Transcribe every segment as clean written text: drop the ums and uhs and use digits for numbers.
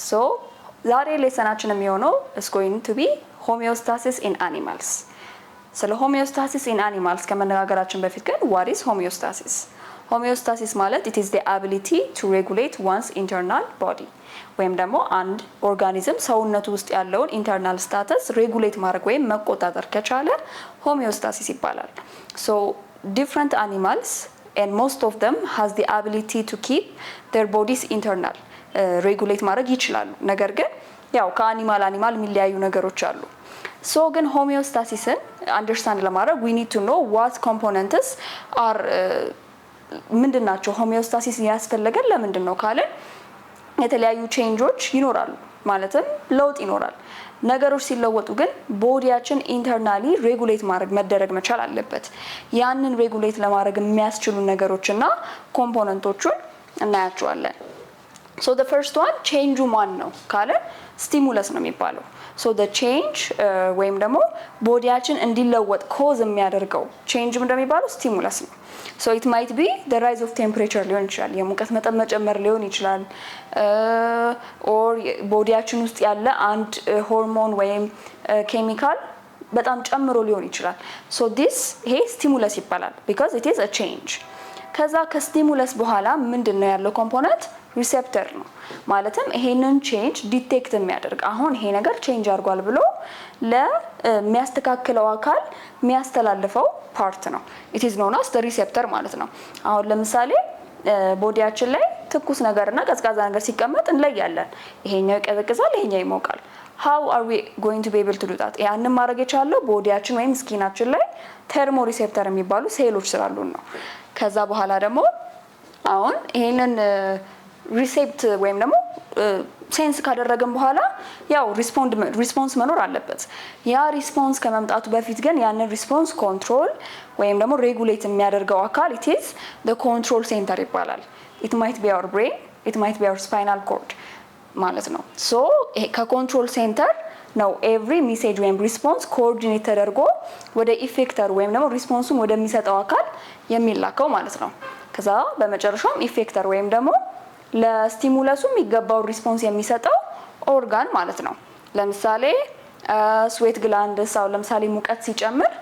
So ዛሬ ሌሰናችን የሚሆነው is going to be homeostasis in animals. ስለ homeostasis in animals ከመነጋገራችን በፊት ግን what is homeostasis? Homeostasis ማለት it is the ability to regulate one's internal body. ወይም ደግሞ አንድ ኦርጋኒዝም ሰውነቱ ውስጥ ያለውን ኢንተርናል ስታተስ ሬጉሌት ማድረግ ወይም መቆጣጠር ከቻለ homeostasis ይባላል. So different animals and most of them has the ability to keep their bodies internal ሬጉሌት ማድረግ ይችላሉ። ነገር ግን ያው ከአኒማል የሚለያዩ ነገሮች አሉ። ሶ ግን ሆሚዮስታሲስን አንደርስታንድ ለማድረግ we need to know what components are ምንድናቸው ሆሚዮስታሲስ ያስፈልገን ለምንድን ነው ካለ የተለያዩ ቼንጆች ይኖራሉ ማለትም ለውጥ ይኖራል። ነገሮች ሲለወጡ ግን ቦዲያችን ኢንተርናሊ ሬጉሌት ማድረግ መደረግ መቻል አለበት። ያንን ሬጉሌት ለማድረግ የሚያስችሉ ነገሮችና ኮምፖነንቶቹን እናያቸዋለን። So the first one change ማን ነው ካለ ስቲሙለስ ነው የሚባለው። So the change ወይም ደግሞ ቦዲያችን እንዲለወጥ ኮዝ የሚያደርገው change እንደሚባለው ስቲሙለስ ነው። So it might be the rise of temperature ሊሆን ይችላል፣ የሙቀት መጠን መጨመር ሊሆን ይችላል or ቦዲያችን ውስጥ ያለ አንድ ሆርሞን ወይም ኬሚካል በጣም ጨምሮ ሊሆን ይችላል። So this ይሄ ስቲሙለስ ይባላል because it is a change። ከዛ ከስቲሙለስ በኋላ ምንድነው ያለው ኮምፖነንት ሪሴፕተር ነው። ማለትም ይሄንን ቼንጅ ዲቴክት የሚያደርግ አሁን ይሄ ነገር ቼንጅ አድርጓል ብሎ ለሚያስተካክለው አካል የሚያስተላልፈው ፓርት ነው። it is known as the receptor ማለት ነው። አሁን ለምሳሌ ቦዲያችን ላይ ትኩስ ነገርና ቀዝቃዛ ነገር ሲቀመጥ እንለያለን። ይሄኛው ይቀዘቅዛል፣ ይሄኛው ይሞቃል። how are we going to be able to do that? ያንን ማድረግ የቻለው ቦዲያችን ወይም ስኪናችን ላይ ቴርሞ ሪሴፕተር የሚባሉ ሴሎች ስላሉን ነው። ከዛ በኋላ ደግሞ አሁን ይሄንን ሪሴፕት ወይም ደግሞ ሴንስ ካደረገን በኋላ ያው ሪስፖንስ መኖር አለበት። ያ ሪስፖንስ ከመምጣቱ በፊት ግን ያንን ሪስፖንስ ኮንትሮል ወይም ደግሞ ሬጉሌት የሚያደርገው አካል it is the control center ይባላል። it might be our brain, it might be our spinal cord ማለት ነው። ሶ ከኮንትሮል ሴንተር ነው ኤቭሪ ሜሴጅ ወይም ሪስፖንስ ኮኦርዲኔት ተደርጎ ወደ ኢፌክተር ወይም ደግሞ ሪስፖንሱን ወደሚሰጠው አካል የሚላከው ማለት ነው። ከዛ በመጨረሻም ኢፌክተር ወይም ደግሞ ለስቲሙለሱ የሚገባው ሪስፖንስ የሚሰጠው ኦርጋን ማለት ነው። ለምሳሌ ስዌት ግላንድስ አሁን ለምሳሌ ሙቀት ሲጨምር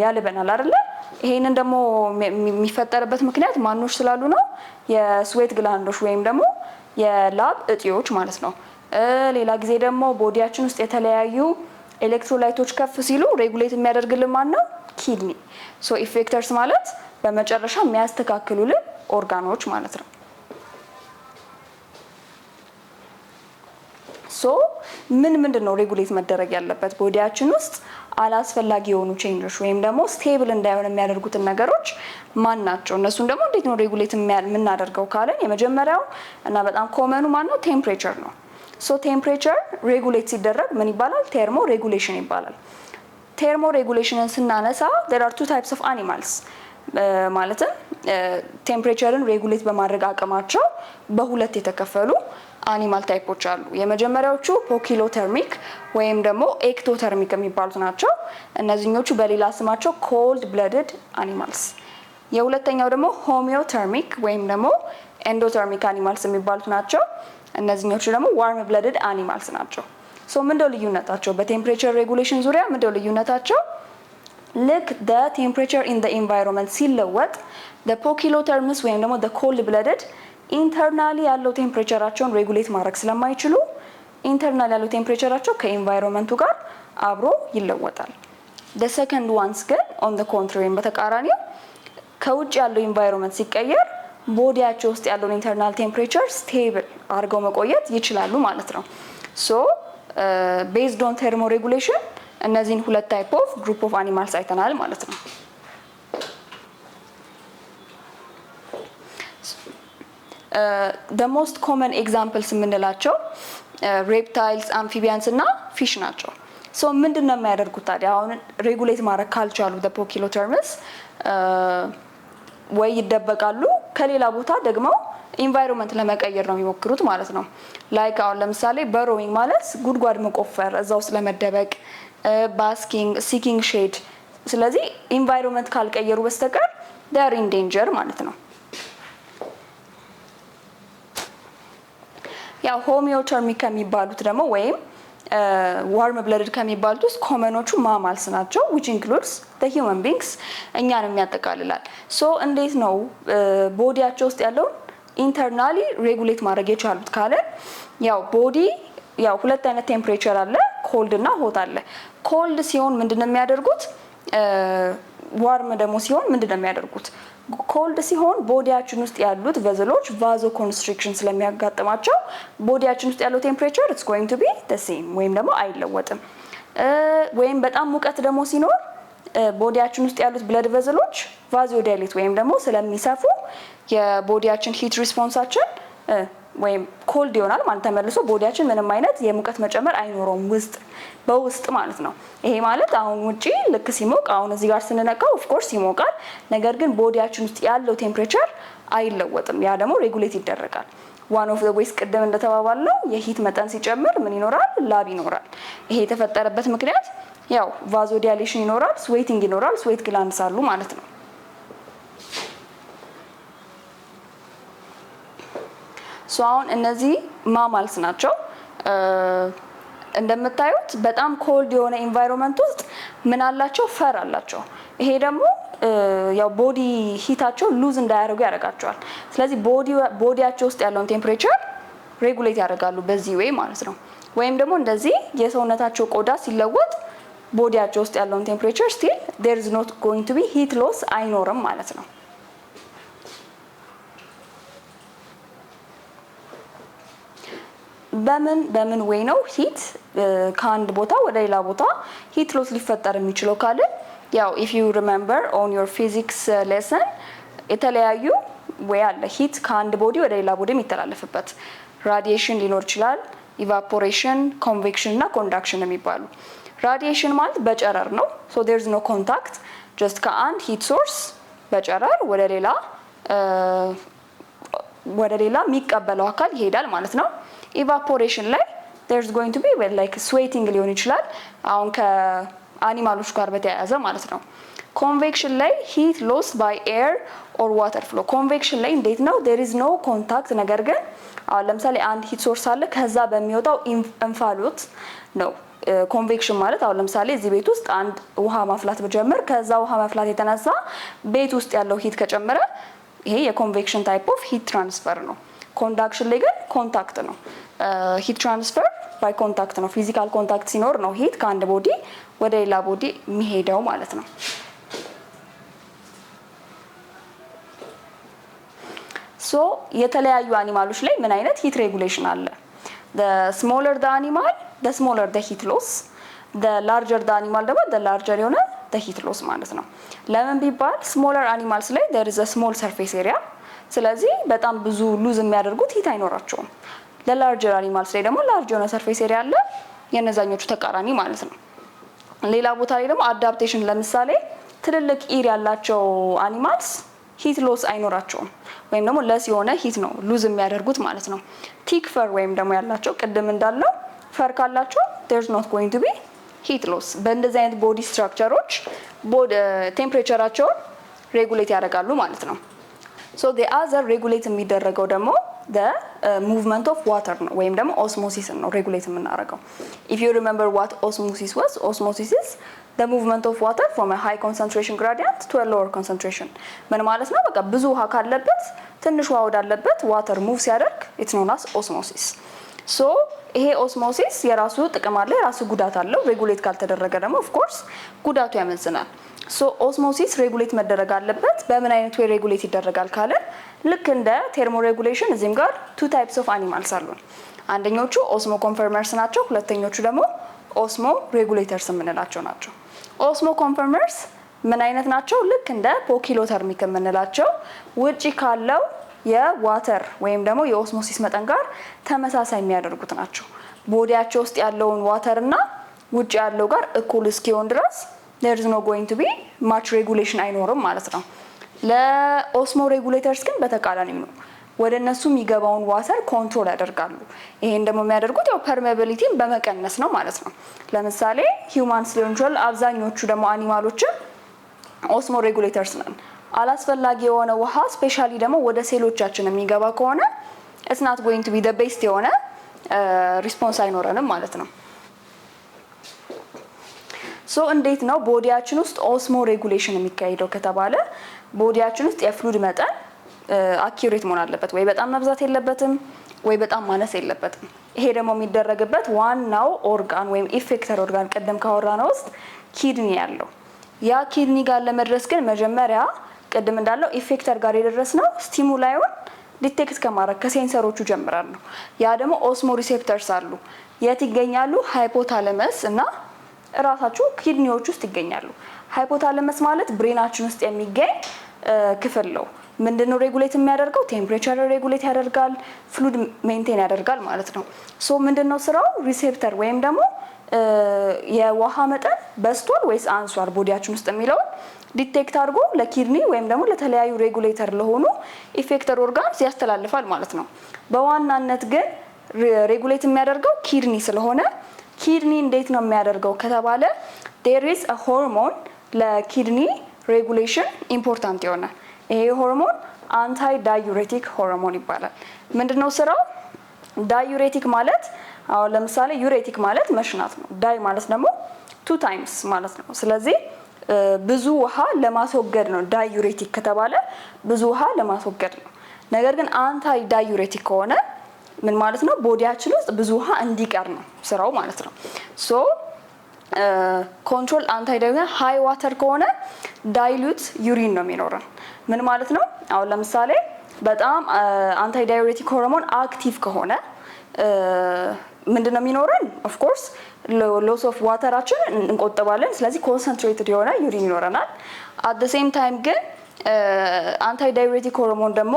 ያልበናል አይደለ? ይሄንን ደግሞ የሚፈጠርበት ምክንያት ማኖች ስላሉ ነው። የስዌት ግላንዶች ወይም ደግሞ የላብ እጢዎች ማለት ነው። ሌላ ጊዜ ደግሞ ቦዲያችን ውስጥ የተለያዩ ኤሌክትሮላይቶች ከፍ ሲሉ ሬጉሌት የሚያደርግልን ማን ነው? ኪድኒ። ሶ ኢፌክተርስ ማለት በመጨረሻ የሚያስተካክሉልን ኦርጋኖች ማለት ነው። ሶ ምንድነው ሬጉሌት መደረግ ያለበት ቦዲያችን ውስጥ አላስፈላጊ የሆኑ ቼንጆች ወይም ደግሞ ስቴብል እንዳይሆን የሚያደርጉትን ነገሮች ማን ናቸው? እነሱን ደግሞ እንዴት ነው ሬጉሌት የምናደርገው ካለን የመጀመሪያው እና በጣም ኮመኑ ማን ነው? ቴምፕሬቸር ነው። ሶ ቴምፕሬቸር ሬጉሌት ሲደረግ ምን ይባላል? ቴርሞ ሬጉሌሽን ይባላል። ቴርሞ ሬጉሌሽንን ስናነሳ there are two types of animals ማለትም ቴምፕሬቸርን ሬጉሌት በማድረግ በሁለት የተከፈሉ አኒማል ታይፖች አሉ። የመጀመሪያዎቹ ፖኪሎተርሚክ ወይም ደግሞ ኤክቶተርሚክ የሚባሉት ናቸው። እነዚህኞቹ በሌላ ስማቸው ኮልድ ብለድድ አኒማልስ። የሁለተኛው ደግሞ ሆሚዮተርሚክ ወይም ደግሞ ኤንዶተርሚክ አኒማልስ የሚባሉት ናቸው። እነዚህኞቹ ደግሞ ዋርም ብለድድ አኒማልስ ናቸው። ሶ ምንድነው ልዩነታቸው? በቴምፕሬቸር ሬጉሌሽን ዙሪያ ምንድነው ልዩነታቸው? ልክ the temperature in the environment ሲለወጥ the pokiloterms ወይም ደግሞ the cold blooded ኢንተርናሊ ያለው ቴምፕሬቸራቸውን ሬጉሌት ማድረግ ስለማይችሉ ኢንተርናሊ ያለው ቴምፕሬቸራቸው ከኤንቫይሮንመንቱ ጋር አብሮ ይለወጣል። the second ones ግን on the contrary በተቃራኒው ከውጭ ያለው ኢንቫይሮንመንት ሲቀየር ቦዲያቸው ውስጥ ያለውን ኢንተርናል ቴምፕሬቸር ስቴብል አድርገው መቆየት ይችላሉ ማለት ነው። ሶ based on thermoregulation እነዚህን ሁለት ታይፕ ኦፍ ግሩፕ ኦፍ አኒማልስ አይተናል ማለት ነው። the most common examples የምንላቸው reptiles, amphibians እና fish ናቸው። ሶ ምንድነው የሚያደርጉት ታዲያ አሁን ሬጉሌት ማድረግ ካልቻሉ the pokiloterms ወይ ይደበቃሉ ከሌላ ቦታ ደግሞ ኢንቫይሮንመንት ለመቀየር ነው የሚሞክሩት ማለት ነው። ላይክ አሁን ለምሳሌ በሮዊንግ ማለት ጉድጓድ መቆፈር እዛው ስለመደበቅ basking, seeking shade። ስለዚህ ኢንቫይሮንመንት ካልቀየሩ በስተቀር they are in danger ማለት ነው። ያው ሆሚዮተርሚክ ከሚባሉት ደግሞ ወይም ዋርም ብለድድ ከሚባሉት ውስጥ ኮመኖቹ ማማልስ ናቸው which includes the human beings እኛንም ያጠቃልላል። ሶ እንዴት ነው ቦዲያቸው ውስጥ ያለውን ኢንተርናሊ ሬጉሌት ማድረግ የቻሉት ካለ ያው ቦዲ ያው ሁለት አይነት ቴምፕሬቸር አለ፣ ኮልድ እና ሆት አለ። ኮልድ ሲሆን ምንድነው የሚያደርጉት? ዋርም ደግሞ ሲሆን ምንድነው የሚያደርጉት? ኮልድ ሲሆን ቦዲያችን ውስጥ ያሉት ቨዝሎች ቫዞ ኮንስትሪክሽን ስለሚያጋጥማቸው ቦዲያችን ውስጥ ያለው ቴምፕሬቸር it's going to be the same ወይም ደግሞ አይለወጥም። ወይም በጣም ሙቀት ደግሞ ሲኖር ቦዲያችን ውስጥ ያሉት ብለድ ቨዝሎች ቫዞዳይሌት ወይም ደግሞ ስለሚሰፉ የቦዲያችን ሂት ሪስፖንሳችን ወይም ኮልድ ይሆናል ማለት ተመልሶ ቦዲያችን ምንም አይነት የሙቀት መጨመር አይኖረውም በውስጥ ማለት ነው። ይሄ ማለት አሁን ውጪ ልክ ሲሞቅ አሁን እዚህ ጋር ስንነካው ኦፍ ኮርስ ይሞቃል፣ ነገር ግን ቦዲያችን ውስጥ ያለው ቴምፕሬቸር አይለወጥም። ያ ደግሞ ሬጉሌት ይደረጋል። ዋን ኦፍ ዘ ዌይስ ቅድም እንደተባባለው የሂት መጠን ሲጨምር ምን ይኖራል? ላብ ይኖራል። ይሄ የተፈጠረበት ምክንያት ያው ቫዞዳይሌሽን ይኖራል፣ ስዌቲንግ ይኖራል፣ ስዌት ግላንድስ አሉ ማለት ነው። ሶ አሁን እነዚህ ማማልስ ናቸው። እንደምታዩት በጣም ኮልድ የሆነ ኢንቫይሮንመንት ውስጥ ምን አላቸው? ፈር አላቸው። ይሄ ደግሞ ያው ቦዲ ሂታቸው ሉዝ እንዳያደርጉ ያደርጋቸዋል። ስለዚህ ቦዲያቸው ውስጥ ያለውን ቴምፕሬቸር ሬጉሌት ያደርጋሉ በዚህ ወይ ማለት ነው። ወይም ደግሞ እንደዚህ የሰውነታቸው ቆዳ ሲለወጥ ቦዲያቸው ውስጥ ያለውን ቴምፕሬቸር ስቲል there is not going to be heat loss አይኖርም ማለት ነው። በምን ወይ ነው ሂት ከአንድ ቦታ ወደ ሌላ ቦታ ሂት ሎስ ሊፈጠር የሚችለው ካለ ያው if you remember on your physics lesson የተለያዩ ወይ አለ ሂት ከአንድ ቦዲ ወደ ሌላ ቦዲ የሚተላለፍበት ራዲዬሽን ሊኖር ይችላል፣ ኢቫፖሬሽን፣ ኮንቬክሽን እና ኮንዳክሽን የሚባሉ። ራዲዬሽን ማለት በጨረር ነው። so there is no contact just ከአንድ ሂት ሶርስ በጨረር ወደ ሌላ የሚቀበለው አካል ይሄዳል ማለት ነው። ኢቫፖሬሽን ላይ there's going to be like sweating ሊሆን ይችላል፣ አሁን ከአኒማሎች ጋር በተያያዘ ማለት ነው። ኮንቬክሽን ላይ heat loss by air or water flow። ኮንቬክሽን ላይ እንዴት ነው? there is no contact ነገር ግን አሁን ለምሳሌ አንድ ሂት ሶርስ አለ፣ ከዛ በሚወጣው እንፋሎት ነው ኮንቬክሽን ማለት። አሁን ለምሳሌ እዚህ ቤት ውስጥ አንድ ውሃ ማፍላት ብጀምር ከዛ ውሃ ማፍላት የተነሳ ቤት ውስጥ ያለው ሂት ከጨመረ ይሄ የኮንቬክሽን ታይፕ ኦፍ ሂት ትራንስፈር ነው። ኮንዳክሽን ላይ ግን ኮንታክት ነው። ሂት ትራንስፈር ባይ ኮንታክት ነው። ፊዚካል ኮንታክት ሲኖር ነው ሂት ከአንድ ቦዲ ወደ ሌላ ቦዲ የሚሄደው ማለት ነው። ሶ የተለያዩ አኒማሎች ላይ ምን አይነት ሂት ሬጉሌሽን አለ? the smaller the animal the smaller the heat loss, the larger the animal ደግሞ the larger የሆነ the heat loss ማለት ነው። ለምን ቢባል smaller animals ላይ there is a small surface area፣ ስለዚህ በጣም ብዙ ሉዝ የሚያደርጉት ሂት አይኖራቸውም። ለላርጀር አኒማልስ ላይ ደግሞ ላርጅ የሆነ ሰርፌስ ኤሪያ አለ፣ የነዛኞቹ ተቃራኒ ማለት ነው። ሌላ ቦታ ላይ ደግሞ አዳፕቴሽን፣ ለምሳሌ ትልልቅ ኢር ያላቸው አኒማልስ ሂት ሎስ አይኖራቸውም፣ ወይም ደግሞ ለስ የሆነ ሂት ነው ሉዝ የሚያደርጉት ማለት ነው። ቲክ ፈር ወይም ደግሞ ያላቸው ቅድም እንዳለው ፈር ካላቸው there's not going to be heat loss። በእንደዚህ አይነት ቦዲ ስትራክቸሮች ቴምፕሬቸራቸውን ሬጉሌት ያደርጋሉ ማለት ነው። so the other regulate የሚደረገው ደግሞ the movement of water ነው ወይም ደግሞ osmosis ነው ሬጉሌት የምናደርገው። if you remember what osmosis was, osmosis is the movement of water from a high concentration gradient to a lower concentration። ምን ማለት ነው? በቃ ብዙ ውሃ ካለበት ትንሽ ውሃ ወዳለበት ዋተር ሙቭ ሲያደርግ it's known as osmosis። so ይሄ ኦስሞሲስ የራሱ ጥቅም አለ፣ የራሱ ጉዳት አለው። ሬጉሌት ካልተደረገ ደግሞ ኦፍ ኮርስ ጉዳቱ ያመዝናል። ሶ ኦስሞሲስ ሬጉሌት መደረግ አለበት። በምን አይነት ወይ ሬጉሌት ይደረጋል ካለ ልክ እንደ ቴርሞ ሬጉሌሽን እዚህም ጋር ቱ ታይፕስ ኦፍ አኒማልስ አሉ። አንደኞቹ ኦስሞ ኮንፈርመርስ ናቸው፣ ሁለተኞቹ ደግሞ ኦስሞ ሬጉሌተርስ የምንላቸው ናቸው። ኦስሞ ኮንፈርመርስ ምን አይነት ናቸው? ልክ እንደ ፖኪሎተርሚክ የምንላቸው ውጪ ካለው የዋተር ወይም ደግሞ የኦስሞሲስ መጠን ጋር ተመሳሳይ የሚያደርጉት ናቸው። ቦዲያቸው ውስጥ ያለውን ዋተር እና ውጪ ያለው ጋር እኩል እስኪሆን ድረስ there is not going to be much regulation አይኖርም ማለት ነው። ለኦስሞ ሬጉሌተርስ ግን በተቃራኒው ነው። ወደ እነሱ የሚገባውን ዋተር ኮንትሮል ያደርጋሉ። ይሄን ደግሞ የሚያደርጉት ያው ፐርሜቢሊቲን በመቀነስ ነው ማለት ነው። ለምሳሌ ሂውማንስ ሊሆን ይችላል፣ አብዛኞቹ ደግሞ አኒማሎችም ኦስሞ ሬጉሌተርስ ነን። አላስፈላጊ የሆነ ውሃ ስፔሻሊ ደግሞ ወደ ሴሎቻችን የሚገባ ከሆነ it's not going to be the best የሆነ ሪስፖንስ አይኖረንም ማለት ነው። ሶ እንዴት ነው ቦዲያችን ውስጥ ኦስሞ ሬጉሌሽን የሚካሄደው ከተባለ ቦዲያችን ውስጥ የፍሉድ መጠን አኪዩሬት መሆን አለበት። ወይ በጣም መብዛት የለበትም ወይ በጣም ማነስ የለበትም። ይሄ ደግሞ የሚደረግበት ዋናው ኦርጋን ወይም ኢፌክተር ኦርጋን ቀደም ካወራነው ውስጥ ኪድኒ ያለው ያ ኪድኒ ጋር ለመድረስ ግን መጀመሪያ ቀደም እንዳለው ኢፌክተር ጋር የደረስነው ስቲሙላዩን ዲቴክት ከማድረግ ከሴንሰሮቹ ጀምራል ነው። ያ ደግሞ ኦስሞ ሪሴፕተርስ አሉ። የት ይገኛሉ? ሃይፖታለመስ እና ራሳችሁ ኪድኒዎች ውስጥ ይገኛሉ። ሃይፖታለመስ ማለት ብሬናችን ውስጥ የሚገኝ ክፍል ነው። ምንድነው ሬጉሌት የሚያደርገው? ቴምፕሬቸር ሬጉሌት ያደርጋል፣ ፍሉድ ሜንቴን ያደርጋል ማለት ነው። ሶ ምንድነው ስራው? ሪሴፕተር ወይም ደግሞ የውሃ መጠን በስቷል ወይስ አንሷል ቦዲያችን ውስጥ የሚለውን ዲቴክት አድርጎ ለኪድኒ ወይም ደግሞ ለተለያዩ ሬጉሌተር ለሆኑ ኢፌክተር ኦርጋንስ ያስተላልፋል ማለት ነው። በዋናነት ግን ሬጉሌት የሚያደርገው ኪድኒ ስለሆነ ኪድኒ እንዴት ነው የሚያደርገው ከተባለ there is a hormone ለኪድኒ ሬጉሌሽን ኢምፖርታንት የሆነ ይሄ ሆርሞን አንታይ ዳዩሬቲክ ሆርሞን ይባላል። ምንድነው ስራው? ዳዩሬቲክ ማለት አሁን ለምሳሌ ዩሬቲክ ማለት መሽናት ነው። ዳይ ማለት ደግሞ 2 ታይምስ ማለት ነው። ስለዚህ ብዙ ውሃ ለማስወገድ ነው። ዳዩሬቲክ ከተባለ ብዙ ውሃ ለማስወገድ ነው። ነገር ግን አንታይ ዳዩሬቲክ ከሆነ ምን ማለት ነው? ቦዲያችን ውስጥ ብዙ ውሃ እንዲቀር ነው ስራው ማለት ነው። ሶ ኮንትሮል አንታይ ደግሞ ሃይ ዋተር ከሆነ ዳይሉት ዩሪን ነው የሚኖረን። ምን ማለት ነው? አሁን ለምሳሌ በጣም አንታይ ዳዩሬቲክ ሆርሞን አክቲቭ ከሆነ ምንድነው የሚኖረን? ኦፍ ኮርስ ሎስ ኦፍ ዋተራችን እንቆጥባለን። ስለዚህ ኮንሰንትሬትድ የሆነ ዩሪን ይኖረናል። አት ዘ ሴም ታይም ግን አንታይ ዳዩሬቲክ ሆርሞን ደግሞ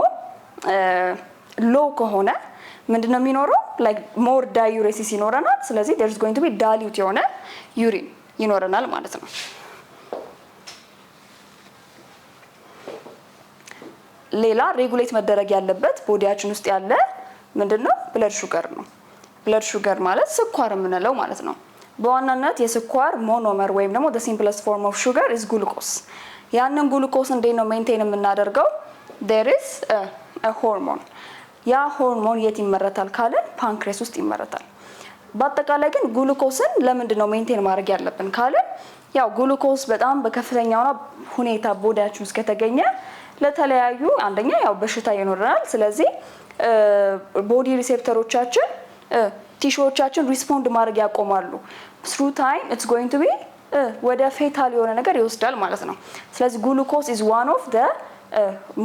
ሎ ከሆነ ምንድነው የሚኖረው? ላይክ ሞር ዳዩሬሲስ ይኖረናል። ስለዚህ there is going to be dilute የሆነ ዩሪን ይኖረናል ማለት ነው። ሌላ ሬጉሌት መደረግ ያለበት ቦዲያችን ውስጥ ያለ ምንድነው? ብለድ ሹገር ነው። ብለድ ሹገር ማለት ስኳር የምንለው ማለት ነው። በዋናነት የስኳር ሞኖመር ወይም ደግሞ the simplest form of sugar is glucose። ያንን ግሉኮስ እንዴት ነው ሜንቴን የምናደርገው? there is a hormone። ያ ሆርሞን የት ይመረታል ካለን ፓንክሬስ ውስጥ ይመረታል። በአጠቃላይ ግን ግሉኮስን ለምንድን ነው ሜንቴን ማድረግ ያለብን ካለን ያው ግሉኮስ በጣም በከፍተኛ ሁኔታ ቦዲያችን ውስጥ ከተገኘ ለተለያዩ አንደኛ ያው በሽታ ይኖረናል። ስለዚህ ቦዲ ሪሴፕተሮቻችን ቲሹዎቻችን ሪስፖንድ ማድረግ ያቆማሉ። through time it's going to be ወደ ፌታል የሆነ ነገር ይወስዳል ማለት ነው። ስለዚህ ግሉኮስ is one of the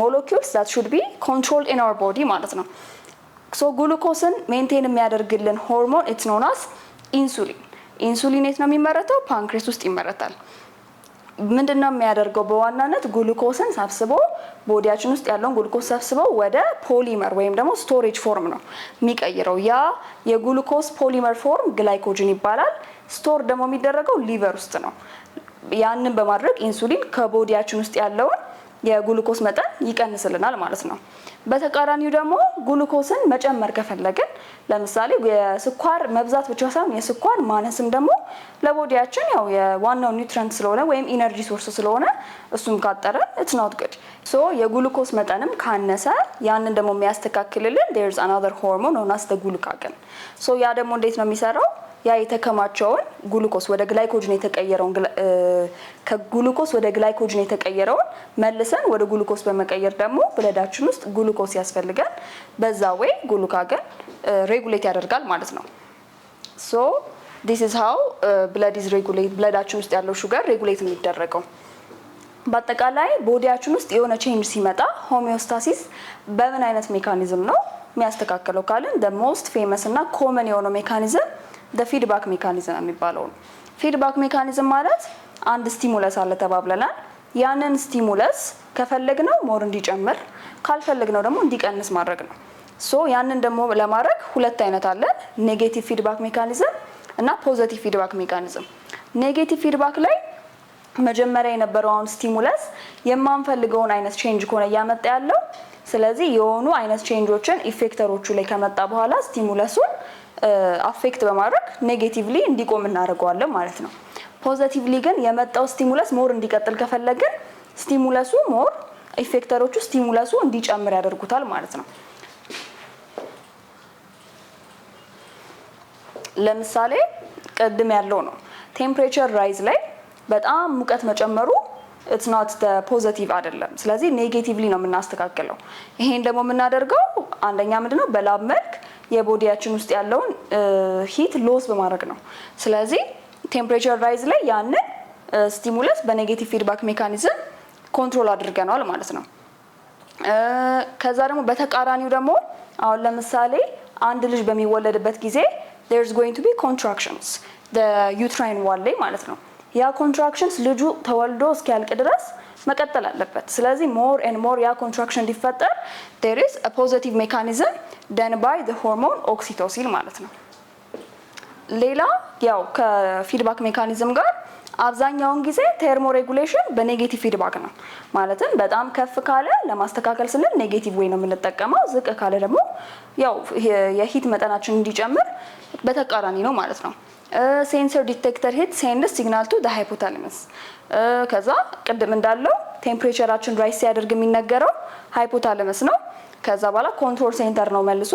molecules that should be controlled in our body ማለት ነው። ሶ ግሉኮስን ሜንቴን የሚያደርግልን ሆርሞን it's known as ኢንሱሊን። ኢንሱሊን የት ነው የሚመረተው? ፓንክሬስ ውስጥ ይመረታል። ምንድነው የሚያደርገው? በዋናነት ግሉኮስን ሰብስቦ ቦዲያችን ውስጥ ያለውን ግሉኮስ ሰብስቦ ወደ ፖሊመር ወይም ደግሞ ስቶሬጅ ፎርም ነው የሚቀይረው። ያ የግሉኮስ ፖሊመር ፎርም ግላይኮጅን ይባላል። ስቶር ደግሞ የሚደረገው ሊቨር ውስጥ ነው። ያንን በማድረግ ኢንሱሊን ከቦዲያችን ውስጥ ያለውን የግሉኮስ መጠን ይቀንስልናል ማለት ነው። በተቃራኒው ደግሞ ግሉኮስን መጨመር ከፈለግን ለምሳሌ የስኳር መብዛት ብቻ ሳይሆን የስኳር ማነስም ደግሞ ለቦዲያችን ያው የዋናው ኒውትሪየንት ስለሆነ ወይም ኢነርጂ ሶርስ ስለሆነ እሱም ካጠረ it's not good። ሶ የግሉኮስ መጠንም ካነሰ ያንን ደግሞ የሚያስተካክልልን there is another hormone known as the glucagon። ሶ ያ ደግሞ እንዴት ነው የሚሰራው? ያ የተከማቸውን ግሉኮስ ወደ ግላይኮጅን የተቀየረውን ከግሉኮስ ወደ ግላይኮጅን የተቀየረውን መልሰን ወደ ግሉኮስ በመቀየር ደግሞ ብለዳችን ውስጥ ግሉኮስ ያስፈልጋል። በዛ ወይ ግሉካገን ሬጉሌት ያደርጋል ማለት ነው። ሶ this is how blood is regulate ብለዳችን ውስጥ ያለው ሹገር ሬጉሌት የሚደረገው። በአጠቃላይ ቦዲያችን ውስጥ የሆነ ቼንጅ ሲመጣ ሆሚዮስታሲስ በምን አይነት ሜካኒዝም ነው የሚያስተካክለው ካልን the most famous እና ኮመን የሆነው ሜካኒዝም the feedback mechanism የሚባለው ነው። feedback mechanism ማለት አንድ ስቲሙለስ አለ ተባብለናል። ያንን ስቲሙለስ ከፈለግነው ሞር እንዲጨምር ካልፈለግነው ደግሞ እንዲቀንስ ማድረግ ነው። ሶ ያንን ደግሞ ለማድረግ ሁለት አይነት አለ፣ ኔጌቲቭ ፊድባክ ሜካኒዝም እና ፖዚቲቭ ፊድባክ ሜካኒዝም። ኔጌቲቭ ፊድባክ ላይ መጀመሪያ የነበረውን ስቲሙለስ የማንፈልገውን አይነት ቼንጅ ከሆነ እያመጣ ያለው ስለዚህ የሆኑ አይነት ቼንጆችን ኢፌክተሮቹ ላይ ከመጣ በኋላ ስቲሙለሱን አፌክት በማድረግ ኔጌቲቭሊ እንዲቆም እናደርገዋለን ማለት ነው። ፖዚቲቭሊ ግን የመጣው ስቲሙለስ ሞር እንዲቀጥል ከፈለግን ስቲሙለሱ ሞር ኢፌክተሮቹ ስቲሙለሱ እንዲጨምር ያደርጉታል ማለት ነው። ለምሳሌ ቅድም ያለው ነው ቴምፕሬቸር ራይዝ ላይ በጣም ሙቀት መጨመሩ it's not the positive አይደለም። ስለዚህ ኔጌቲቭሊ ነው የምናስተካክለው። ይሄን ደግሞ የምናደርገው አንደኛ ምንድነው በላብ መልክ የቦዲያችን ውስጥ ያለውን ሂት ሎስ በማድረግ ነው። ስለዚህ ቴምፕሬቸር ራይዝ ላይ ያንን ስቲሙለስ በኔጌቲቭ ፊድባክ ሜካኒዝም ኮንትሮል አድርገናል ማለት ነው። ከዛ ደግሞ በተቃራኒው ደግሞ አሁን ለምሳሌ አንድ ልጅ በሚወለድበት ጊዜ there's going to be contractions the uterine wall ላይ ማለት ነው። ያ ኮንትራክሽንስ ልጁ ተወልዶ እስኪያልቅ ድረስ መቀጠል አለበት። ስለዚህ ሞር ኤንድ ሞር ያ ኮንትራክሽን እንዲፈጠር there is a positive mechanism done by the hormone oxytocin ማለት ነው። ሌላ ያው ከፊድባክ ሜካኒዝም ጋር አብዛኛውን ጊዜ ቴርሞ ሬጉሌሽን በኔጌቲቭ ፊድባክ ነው። ማለትም በጣም ከፍ ካለ ለማስተካከል ስንል ኔጌቲቭ ወይ ነው የምንጠቀመው፣ ዝቅ ካለ ደግሞ ያው የሂት መጠናችን እንዲጨምር በተቃራኒ ነው ማለት ነው። ሴንሰር ዲቴክተር ሂት ሴንድስ ሲግናል ቱ ዘ ሃይፖታለመስ። ከዛ ቅድም እንዳለው ቴምፕሬቸራችን ራይስ ሲያደርግ የሚነገረው ሃይፖታለመስ ነው። ከዛ በኋላ ኮንትሮል ሴንተር ነው መልሶ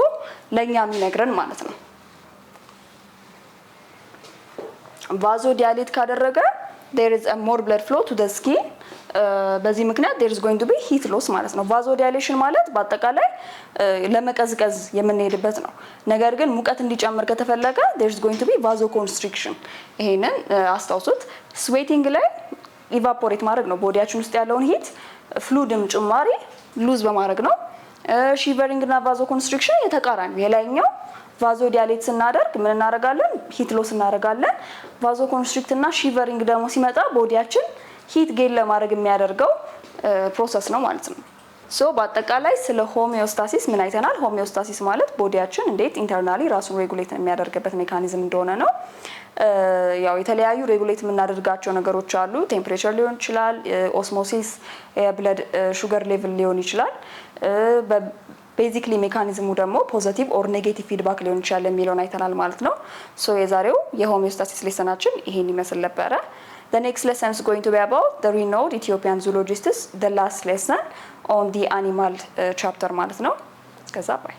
ለኛ የሚነግረን ማለት ነው። ቫዞ ዲያሌት ካደረገ there is a more blood flow to the skin በዚህ ምክንያት there is going to be heat loss ማለት ነው። ቫዞ ዲያሌሽን ማለት በአጠቃላይ ለመቀዝቀዝ የምንሄድበት ነው። ነገር ግን ሙቀት እንዲጨምር ከተፈለገ there is going to be vasoconstriction። ይሄንን አስታውሱት። ስዌቲንግ ላይ ኢቫፖሬት ማድረግ ነው ቦዲያችን ውስጥ ያለውን ሂት ፍሉድም ጭማሪ ሉዝ በማድረግ ነው። ሺቨሪንግ እና ቫዞኮንስትሪክሽን የተቃራኒ የላይኛው ቫዞ ዲያሌት ስናደርግ ምን እናደርጋለን? ሂት ሎስ እናደርጋለን። ቫዞ ኮንስትሪክት እና ሺቨሪንግ ደግሞ ሲመጣ ቦዲያችን ሂት ጌን ለማድረግ የሚያደርገው ፕሮሰስ ነው ማለት ነው። ሶ በአጠቃላይ ስለ ሆሚዮስታሲስ ምን አይተናል? ሆሚዮስታሲስ ማለት ቦዲያችን እንዴት ኢንተርናሊ ራሱን ሬጉሌት የሚያደርግበት ሜካኒዝም እንደሆነ ነው። ያው የተለያዩ ሬጉሌት የምናደርጋቸው ነገሮች አሉ። ቴምፕሬቸር ሊሆን ይችላል፣ ኦስሞሲስ፣ የብለድ ሹገር ሌቭል ሊሆን ይችላል። ቤዚክሊ ሜካኒዝሙ ደግሞ ፖዚቲቭ ኦር ኔጌቲቭ ፊድባክ ሊሆን ይችላል የሚለውን አይተናል ማለት ነው። ሶ የዛሬው የሆሚዮስታሲስ ሌሰናችን ይሄን ይመስል ነበረ። The next lesson is going to be about the renowned Ethiopian zoologists, the last lesson on the animal chapter ማለት ነው። ከዛ ባይ